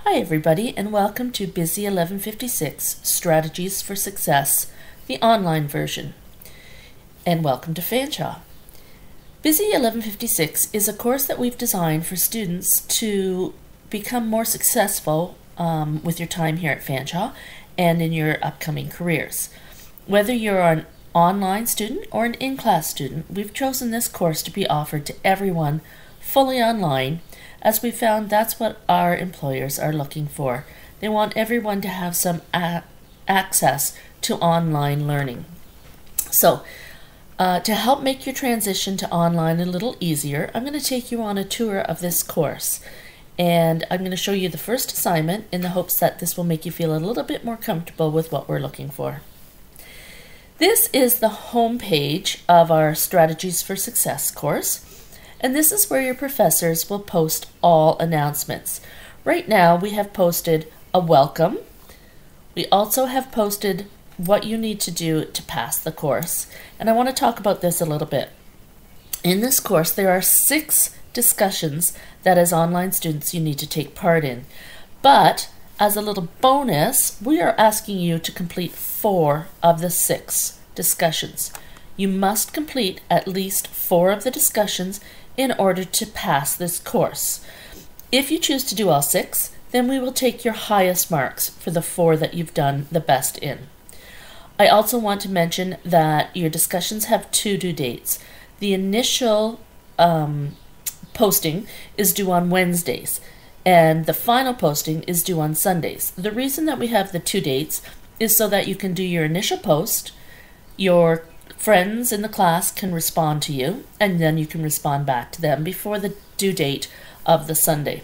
Hi everybody, and welcome to Busy 1156 Strategies for Success, the online version. And welcome to Fanshawe. Busy 1156 is a course that we've designed for students to become more successful with your time here at Fanshawe and in your upcoming careers. Whether you're an online student or an in-class student, we've chosen this course to be offered to everyone fully online, as we found that's what our employers are looking for. They want everyone to have some access to online learning. So, to help make your transition to online a little easier, I'm going to take you on a tour of this course. And I'm going to show you the first assignment in the hopes that this will make you feel a little bit more comfortable with what we're looking for. This is the home page of our Strategies for Success course. And this is where your professors will post all announcements. Right now we have posted a welcome. We also have posted what you need to do to pass the course. And I want to talk about this a little bit. In this course there are 6 discussions that as online students you need to take part in. But as a little bonus, we are asking you to complete 4 of the 6 discussions. You must complete at least 4 of the discussions in order to pass this course. If you choose to do all 6, then we will take your highest marks for the 4 that you've done the best in. I also want to mention that your discussions have 2 due dates. The initial posting is due on Wednesdays, and the final posting is due on Sundays. The reason that we have the 2 dates is so that you can do your initial post, your friends in the class can respond to you, and then you can respond back to them before the due date of the Sunday.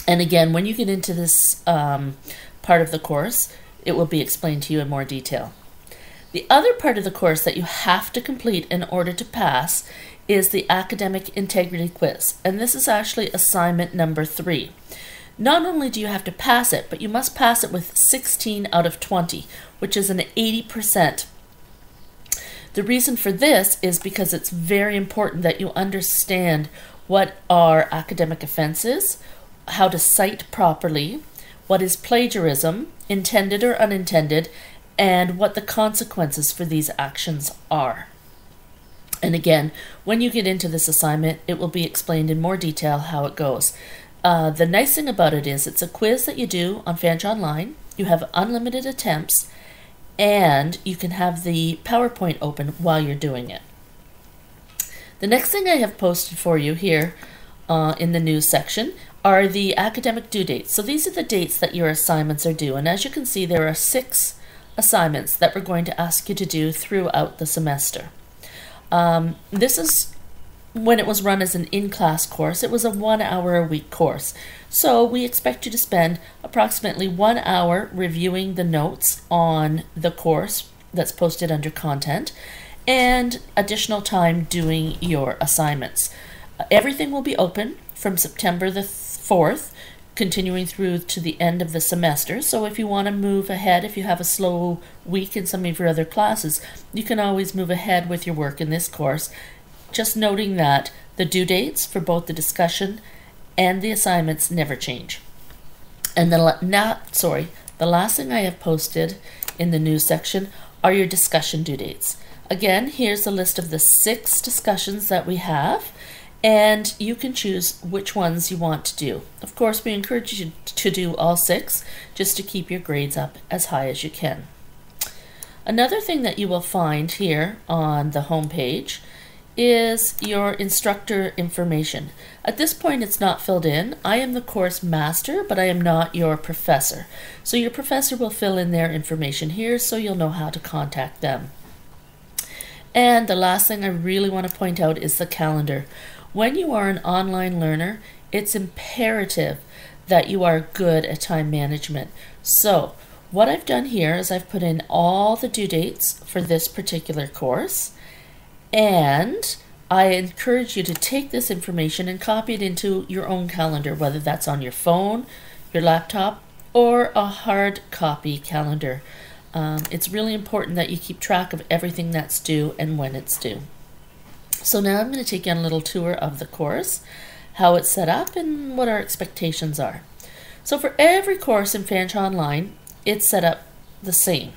And again, when you get into this part of the course, it will be explained to you in more detail. The other part of the course that you have to complete in order to pass is the Academic Integrity Quiz, and this is actually assignment number 3. Not only do you have to pass it, but you must pass it with 16 out of 20, which is an 80%. The reason for this is because it's very important that you understand what are academic offenses, how to cite properly, what is plagiarism, intended or unintended, and what the consequences for these actions are. And again, when you get into this assignment, it will be explained in more detail how it goes. The nice thing about it is it's a quiz that you do on Fanshawe Online. You have unlimited attempts, and you can have the PowerPoint open while you're doing it. The next thing I have posted for you here in the news section are the academic due dates. So these are the dates that your assignments are due, and as you can see there are 6 assignments that we're going to ask you to do throughout the semester. This is when it was run as an in-class course. It was a 1-hour-a-week course. So we expect you to spend approximately 1 hour reviewing the notes on the course that's posted under content, and additional time doing your assignments. Everything will be open from September the 4th, continuing through to the end of the semester. So if you want to move ahead, if you have a slow week in some of your other classes, you can always move ahead with your work in this course. Just noting that the due dates for both the discussion and the assignments never change. And the last thing I have posted in the news section are your discussion due dates. Again, here's a list of the 6 discussions that we have, and you can choose which ones you want to do. Of course, we encourage you to do all 6 just to keep your grades up as high as you can. Another thing that you will find here on the home page is your instructor information. At this point it's not filled in. I am the course master, but I am not your professor. So your professor will fill in their information here so you'll know how to contact them. And the last thing I really want to point out is the calendar. When you are an online learner, it's imperative that you are good at time management. So what I've done here is I've put in all the due dates for this particular course, and I encourage you to take this information and copy it into your own calendar, whether that's on your phone, your laptop, or a hard copy calendar. It's really important that you keep track of everything that's due and when it's due. So now I'm going to take you on a little tour of the course, how it's set up, and what our expectations are. So for every course in Fanshawe Online, it's set up the same.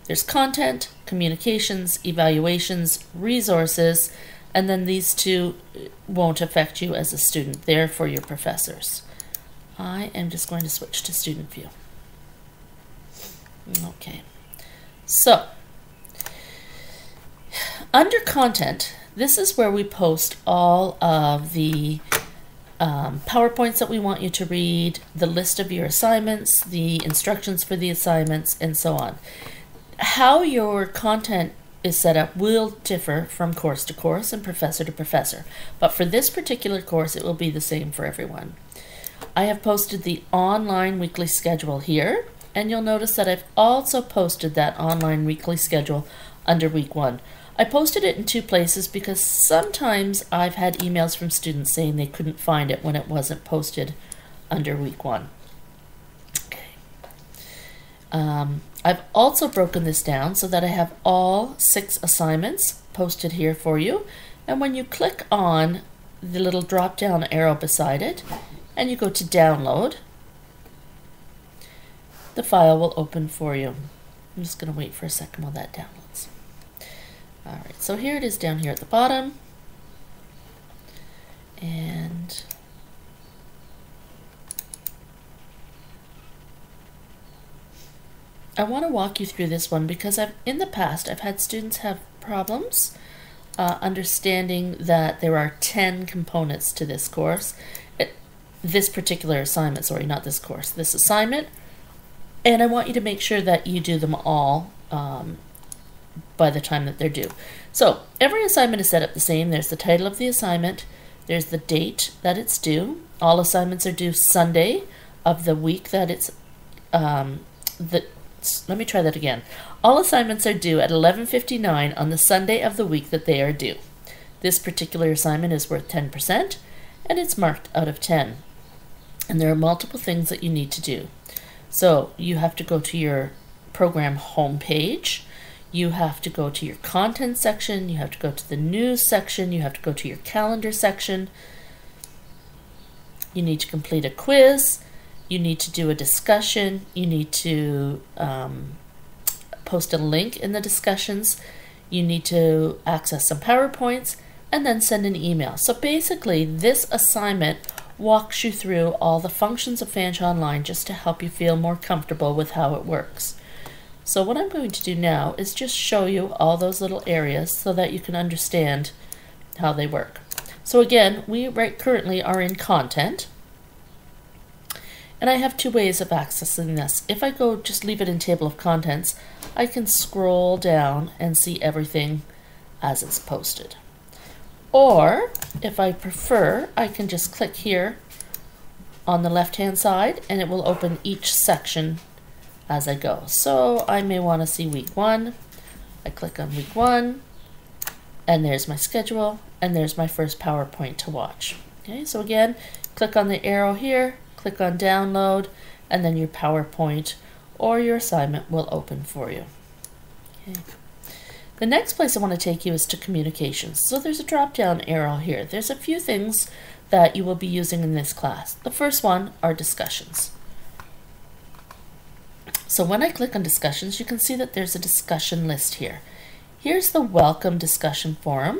There's content, communications, evaluations, resources, and then these two won't affect you as a student. They're for your professors. I am just going to switch to student view. Okay, so under content, this is where we post all of the PowerPoints that we want you to read, the list of your assignments, the instructions for the assignments, and so on. How your content is set up will differ from course to course and professor to professor, but for this particular course it will be the same for everyone. I have posted the online weekly schedule here, and you'll notice that I've also posted that online weekly schedule under week 1. I posted it in 2 places because sometimes I've had emails from students saying they couldn't find it when it wasn't posted under week 1. Okay. I've also broken this down so that I have all 6 assignments posted here for you, and when you click on the little drop down arrow beside it and you go to download, the file will open for you. I'm just going to wait for a second while that downloads. Alright, so here it is down here at the bottom, and I want to walk you through this one because in the past I've had students have problems understanding that there are 10 components to this course, this particular assignment, sorry, not this course, this assignment, and I want you to make sure that you do them all by the time that they're due. So every assignment is set up the same. There's the title of the assignment, there's the date that it's due. All assignments are due Sunday of the week that it's let me try that again. All assignments are due at 11:59 on the Sunday of the week that they are due. This particular assignment is worth 10% and it's marked out of 10. And there are multiple things that you need to do. So you have to go to your program homepage, you have to go to your content section, you have to go to the news section, you have to go to your calendar section, you need to complete a quiz, you need to do a discussion, you need to post a link in the discussions, you need to access some PowerPoints, and then send an email. So basically this assignment walks you through all the functions of Fanshawe Online just to help you feel more comfortable with how it works. So what I'm going to do now is just show you all those little areas so that you can understand how they work. So again, we currently are in content, and I have 2 ways of accessing this. If I go just leave it in table of contents, I can scroll down and see everything as it's posted. Or if I prefer, I can just click here on the left hand side and it will open each section as I go. So I may want to see week 1. I click on week 1 and there's my schedule and there's my first PowerPoint to watch. Okay, so again, click on the arrow here, click on download, and then your PowerPoint or your assignment will open for you. Okay. The next place I want to take you is to communications. So there's a drop down arrow here. There's a few things that you will be using in this class. The first one are discussions. So when I click on discussions, you can see that there's a discussion list here. Here's the welcome discussion forum.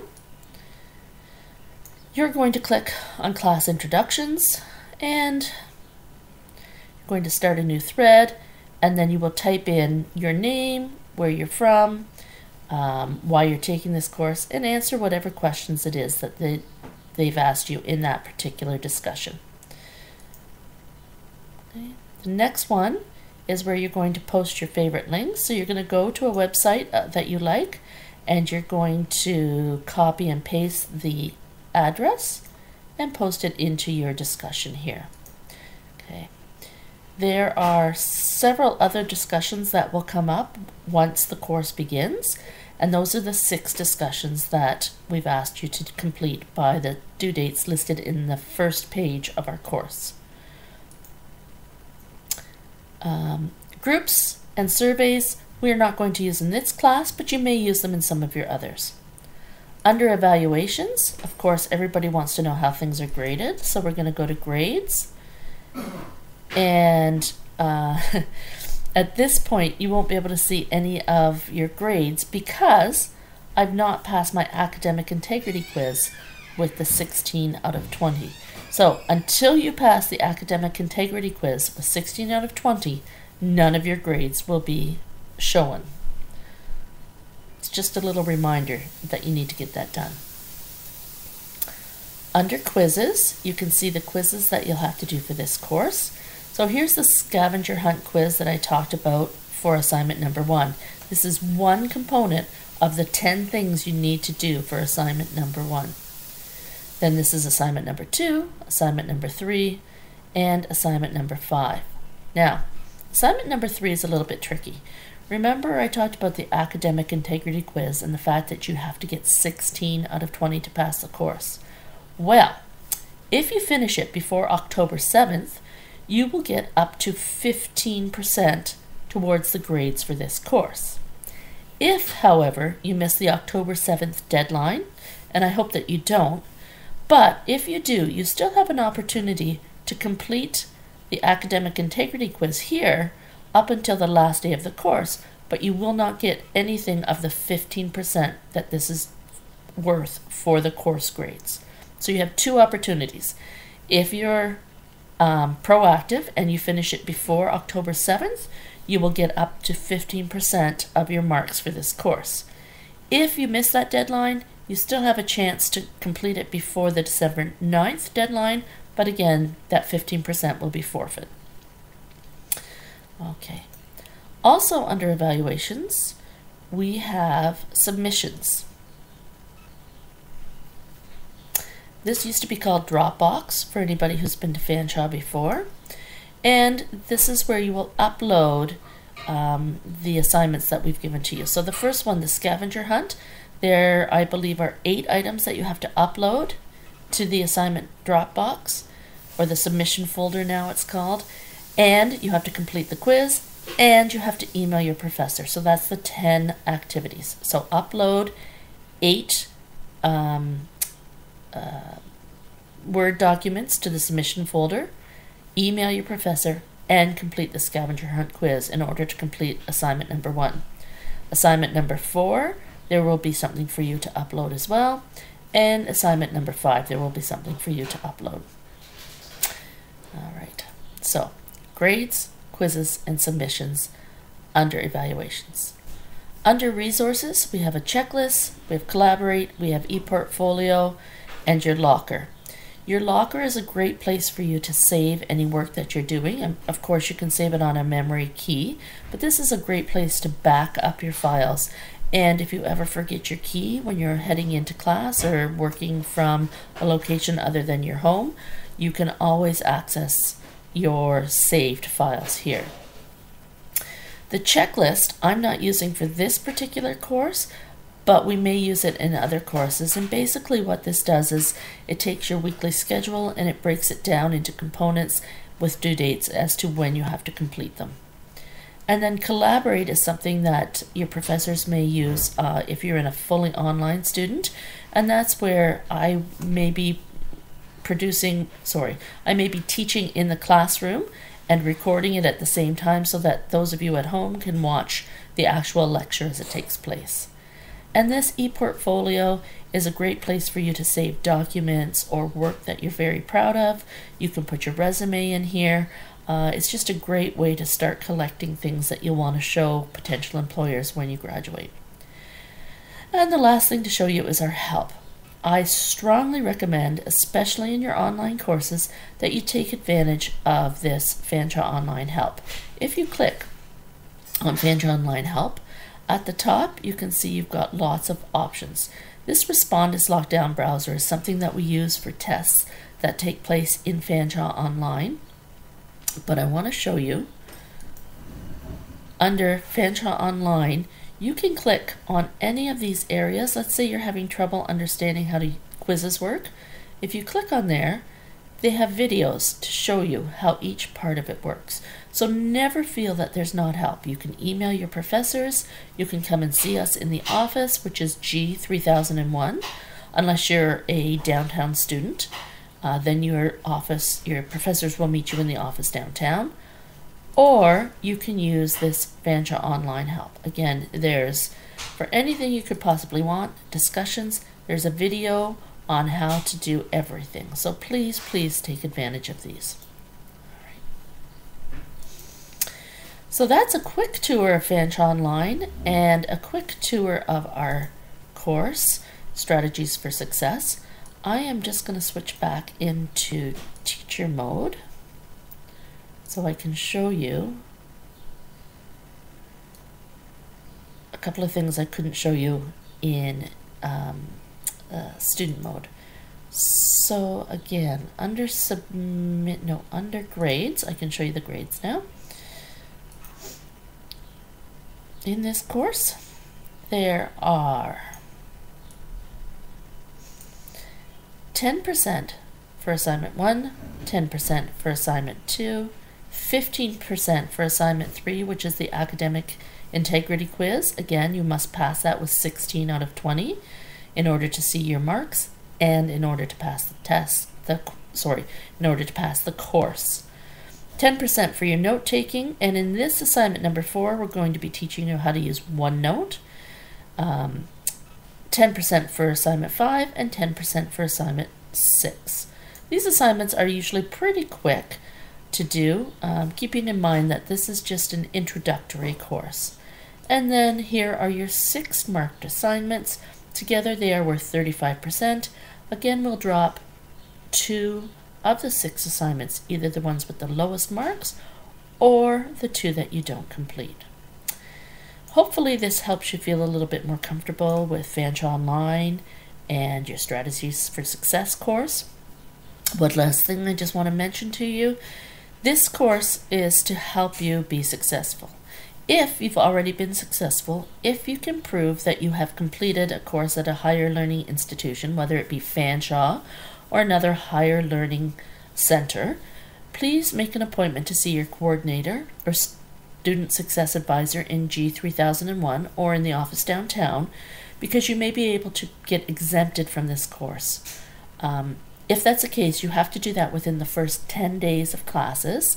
You're going to click on class introductions and you're going to start a new thread, and then you will type in your name, where you're from, why you're taking this course, and answer whatever questions it is that they've asked you in that particular discussion. Okay. The next one is where you're going to post your favorite links. So you're going to go to a website that you like, and you're going to copy and paste the address and post it into your discussion here. Okay. There are several other discussions that will come up once the course begins, and those are the 6 discussions that we've asked you to complete by the due dates listed in the first page of our course. Groups and surveys we are not going to use in this class, but you may use them in some of your others. Under evaluations, of course, everybody wants to know how things are graded, so we're going to go to grades. And at this point, you won't be able to see any of your grades because I've not passed my academic integrity quiz with the 16 out of 20. So until you pass the academic integrity quiz with 16 out of 20, none of your grades will be shown. It's just a little reminder that you need to get that done. Under quizzes, you can see the quizzes that you'll have to do for this course. So here's the scavenger hunt quiz that I talked about for assignment number 1. This is one component of the 10 things you need to do for assignment number 1. Then this is assignment number 2, assignment number 3, and assignment number 5. Now, assignment number 3 is a little bit tricky. Remember I talked about the academic integrity quiz and the fact that you have to get 16 out of 20 to pass the course. Well, if you finish it before October 7th, you will get up to 15% towards the grades for this course. If, however, you miss the October 7th deadline, and I hope that you don't, but if you do, you still have an opportunity to complete the academic integrity quiz here up until the last day of the course, but you will not get anything of the 15% that this is worth for the course grades. So you have two opportunities. If you're proactive and you finish it before October 7th, you will get up to 15% of your marks for this course. If you miss that deadline, you still have a chance to complete it before the December 9th deadline, but again, that 15% will be forfeit. Okay. Also under evaluations, we have submissions. This used to be called Dropbox for anybody who's been to Fanshawe before. And this is where you will upload the assignments that we've given to you. So the first one, the scavenger hunt, there I believe are 8 items that you have to upload to the assignment Dropbox, or the submission folder now it's called. And you have to complete the quiz, and you have to email your professor. So that's the 10 activities. So upload 8 Word documents to the submission folder, email your professor, and complete the scavenger hunt quiz in order to complete assignment number 1. Assignment number 4, there will be something for you to upload as well. And assignment number 5, there will be something for you to upload. All right, so grades, quizzes, and submissions under evaluations. Under resources, we have a checklist, we have Collaborate, we have ePortfolio, and your locker. Your locker is a great place for you to save any work that you're doing. And of course, you can save it on a memory key, but this is a great place to back up your files. And if you ever forget your key when you're heading into class or working from a location other than your home, you can always access your saved files here. The checklist I'm not using for this particular course, but we may use it in other courses. And basically what this does is it takes your weekly schedule and it breaks it down into components with due dates as to when you have to complete them. And then Collaborate is something that your professors may use if you're in a fully online student. And that's where I may be teaching in the classroom and recording it at the same time so that those of you at home can watch the actual lecture as it takes place. And this ePortfolio is a great place for you to save documents or work that you're very proud of. You can put your resume in here. It's just a great way to start collecting things that you'll want to show potential employers when you graduate. And the last thing to show you is our help. I strongly recommend, especially in your online courses, that you take advantage of this Fanshawe Online Help. If you click on Fanshawe Online Help, at the top you can see you've got lots of options. This Respondus Lockdown browser is something that we use for tests that take place in Fanshawe Online. But I want to show you, under Fanshawe Online, you can click on any of these areas. Let's say you're having trouble understanding how quizzes work. If you click on there, they have videos to show you how each part of it works. So never feel that there's not help. You can email your professors, you can come and see us in the office, which is G3001, unless you're a downtown student. then your professors will meet you in the office downtown. Or you can use this Fanshawe online help. Again, there's, for anything you could possibly want, discussions, there's a video on how to do everything. So please, please take advantage of these. All right. So that's a quick tour of Fanshawe Online and a quick tour of our course, Strategies for Success. I am just going to switch back into teacher mode so I can show you a couple of things I couldn't show you in student mode. So again, under grades, I can show you the grades now. In this course, there are 10% for assignment 1, 10% for assignment 2, 15% for assignment 3, which is the academic integrity quiz. Again, you must pass that with 16 out of 20 in order to see your marks and in order to pass the test, in order to pass the course. 10% for your note taking, and in this assignment number 4, we're going to be teaching you how to use OneNote. 10% for assignment 5 and 10% for assignment 6. These assignments are usually pretty quick to do, keeping in mind that this is just an introductory course. And then here are your 6 marked assignments. Together they are worth 35%. Again, we'll drop 2 of the 6 assignments, either the ones with the lowest marks or the 2 that you don't complete. Hopefully this helps you feel a little bit more comfortable with Fanshawe Online and your Strategies for Success course. One last thing I just want to mention to you, this course is to help you be successful. If you've already been successful, if you can prove that you have completed a course at a higher learning institution, whether it be Fanshawe or another higher learning center, please make an appointment to see your coordinator or student success advisor in G3001 or in the office downtown, because you may be able to get exempted from this course. If that's the case, you have to do that within the first 10 days of classes,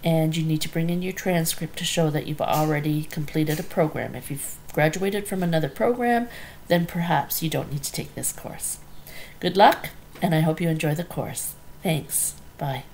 and you need to bring in your transcript to show that you've already completed a program. If you've graduated from another program, then perhaps you don't need to take this course. Good luck, and I hope you enjoy the course. Thanks. Bye.